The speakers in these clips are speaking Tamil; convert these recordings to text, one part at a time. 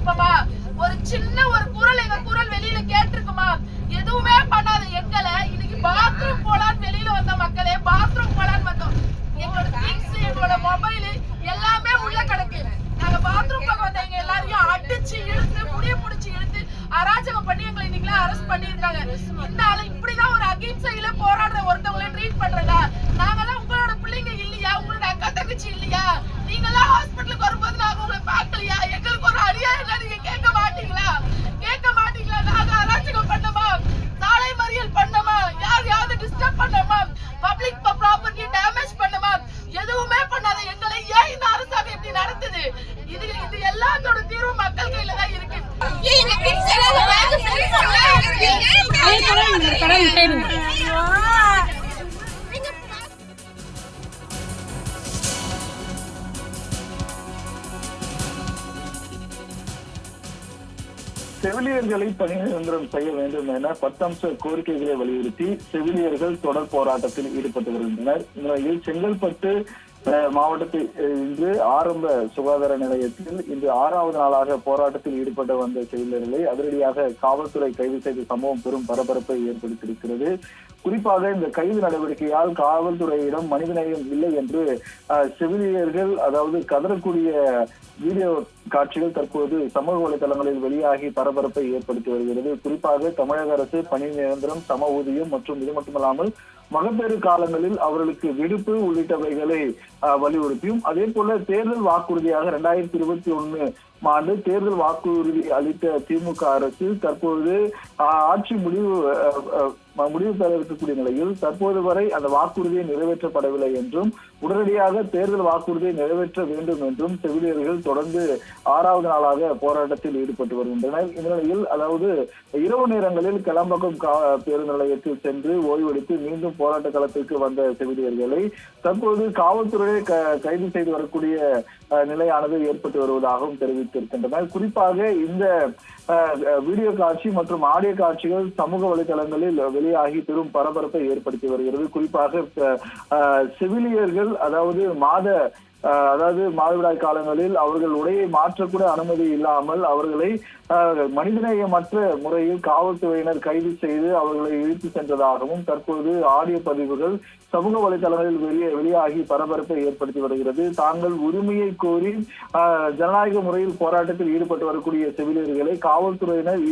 இருப்போமா? ஒரு சின்ன ஒரு எங்க குரல் வெளியில கேட்டிருக்குமா? எதுவுமே பண்ணாத எங்களை இன்னைக்கு பாத்ரூம் போலான்னு வெளியில வந்த மக்களே, பாத்ரூம் போலான்னு வந்தோம். எங்களோட திங்ஸ், எங்களோட மொபைல் எல்லாமே உள்ள கிடக்கு. நாங்க பாத்ரூம் பக்கம் வந்த எங்க எல்லாரையும் அடிச்சு இழுத்து முடிய முடிச்சு இழுத்து அராஜகம் பண்ணி எங்களை இன்னைக்கு அரெஸ்ட் பண்ணிருக்காங்க. இந்த ஆளு இப்படிதான் ஒரு அகிம்சையில போராடுற ஒருத்தவங்களை ட்ரீட் பண்றதா? நாங்கெல்லாம் உங்களோட பிள்ளைங்க இல்லையா? உங்களோட அக்கா தங்கச்சி இல்லையா? நீங்கெல்லாம் ஹாஸ்பிட்டலுக்கு வரும்போது நாங்க உங்களை பார்க்கலையா? எங்களுக்கு ஒரு அநியாயம் நீங்க கேட்க மாட்டீங்களா? நாங்க அராஜகம் பண்ணமா? சாலை மறியல் பண்ணமா? யாரையாவது டிஸ்டர்ப் பண்ணமா? பப்ளிக் ப்ராப்பர்ட்டி டேமேஜ் பண்ணமா? எதுவுமே பண்ணாத எங்களை ஏன் இந்த அரசாங்கம் இப்படி நடத்துது? இது எல்லாத்தோட தீர்வு மக்கள் கையில தான் இருக்கு. செவிலியர்களை பணி நிரந்தரம் செய்ய வேண்டும் என 10 அம்ச கோரிக்கைகளை வலியுறுத்தி செவிலியர்கள் தொடர் போராட்டத்தில் ஈடுபட்டு வருகின்றனர். இந்நிலையில் செங்கல்பட்டு மாவட்டத்தில் இன்று ஆரம்ப சுகாதார நிலையத்தில் இன்று 6வது நாளாக போராட்டத்தில் ஈடுபட்டு வந்த செவிலியர்களை அதிரடியாக காவல்துறை கைது செய்த சம்பவம் பெரும் பரபரப்பை ஏற்படுத்தியிருக்கிறது. குறிப்பாக இந்த கைது நடவடிக்கையால் காவல்துறையிடம் மனிதநேயம் இல்லை என்று செவிலியர்கள் அதாவது கதறக்கூடிய வீடியோ காட்சிகள் தற்போது சமூக வலைதளங்களில் வெளியாகி பரபரப்பை ஏற்படுத்தி வருகிறது. குறிப்பாக தமிழக அரசு பணி நிரந்தரம், சம ஊதியம் மற்றும் இது மட்டுமல்லாமல் மகப்பேறு காலங்களில் அவர்களுக்கு விடுப்பு உள்ளிட்டவைகளை வலியுறுத்தியும் அதே போல தேர்தல் வாக்குறுதியாக 2021 ஆண்டு தேர்தல் வாக்குறுதி அளித்த திமுக அரசு தற்போது ஆட்சி முடிவு பெற இருக்கக்கூடிய நிலையில் தற்போது வரை அந்த வாக்குறுதியை நிறைவேற்றப்படவில்லை என்றும் உடனடியாக தேர்தல் வாக்குறுதியை நிறைவேற்ற வேண்டும் என்றும் செவிலியர்கள் தொடர்ந்து 6வது நாளாக போராட்டத்தில் ஈடுபட்டு வருகின்றனர். இந்த நிலையில் அதாவது இரவு நேரங்களில் கிளம்பக்கம் பேருந்து நிலையத்தில் சென்று ஓய்வெடுத்து மீண்டும் போராட்ட களத்திற்கு வந்த செவிலியர்களை தற்போது காவல்துறையை கைது செய்து வரக்கூடிய நிலையானது ஏற்பட்டு வருவதாகவும் தெரிவித்திருக்கின்றனர். குறிப்பாக இந்த வீடியோ காட்சி மற்றும் ஆடியோ காட்சிகள் சமூக வலைதளங்களில் வெளியாகி பெரும் பரபரப்பை ஏற்படுத்தி வருகிறது. குறிப்பாக செவிலியர்கள் அதாவது மாதவிடாய் காலங்களில் அவர்கள் உடையை மாற்றக்கூட அனுமதி இல்லாமல் அவர்களை மனிதநேயமற்ற முறையில் காவல்துறையினர் கைது செய்து அவர்களை இழுத்து சென்றதாகவும் தற்போது ஆடியோ பதிவுகள் சமூக வலைதளங்களில் வெளியாகி பரபரப்பை ஏற்படுத்தி வருகிறது. தாங்கள் உரிமையை கோரி ஜனநாயக முறையில் போராட்டத்தில் ஈடுபட்டு வரக்கூடிய செவிலியர்களை காவல்துறையினர்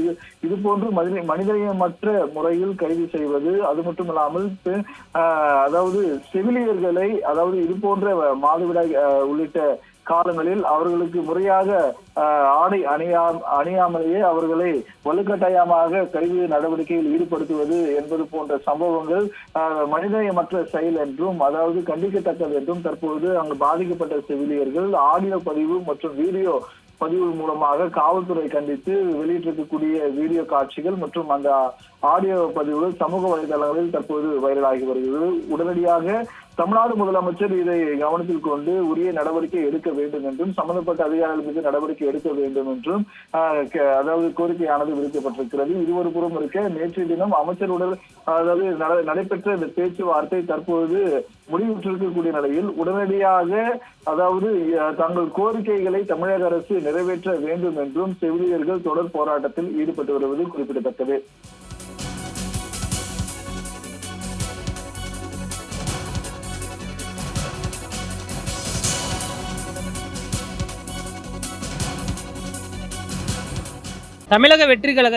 இது போன்று மனிதநேயமற்ற முறையில் கைது செய்வது, அது மட்டுமில்லாமல் அதாவது செவிலியர்களை அதாவது இது போன்ற மாதவிடாய் உள்ளிட்ட காலங்களில் அவர்களுக்கு முறையாக ஆடை அணியாமலேயே அவர்களை வலுக்கட்டாயமாக கைது நடவடிக்கையில் ஈடுபடுத்துவது என்பது போன்ற சம்பவங்கள் மனிதநேயமற்ற செயல் என்றும் அதாவது கண்டிக்கத்தக்கது என்றும் தற்போது அங்கு பாதிக்கப்பட்ட செவிலியர்கள் ஆடியோ பதிவு மற்றும் வீடியோ பதிவு மூலமாக காவல்துறை கண்டித்து வெளியிட்டிருக்கக்கூடிய வீடியோ காட்சிகள் மற்றும் அந்த ஆடியோ பதிவுகள் சமூக வலைதளங்களில் தற்போது வைரலாகி வருகிறது. உடனடியாக தமிழ்நாடு முதலமைச்சர் இதை கவனத்தில் கொண்டு உரிய நடவடிக்கை எடுக்க வேண்டும் என்றும் சம்பந்தப்பட்ட அதிகாரிகள் மீது நடவடிக்கை எடுக்க வேண்டும் என்றும் அதாவது கோரிக்கையானது விடுக்கப்பட்டிருக்கிறது. இது ஒரு புறம் இருக்க நேற்றைய தினம் அமைச்சருடன் அதாவது நடைபெற்ற இந்த பேச்சுவார்த்தை தற்போது முடிவுற்றிருக்கக்கூடிய நிலையில் உடனடியாக அதாவது தங்கள் கோரிக்கைகளை தமிழக அரசு நிறைவேற்ற வேண்டும் என்றும் செவிலியர்கள் தொடர் போராட்டத்தில் ஈடுபட்டு வருவது குறிப்பிடத்தக்கது. தமிழக வெற்றி கழக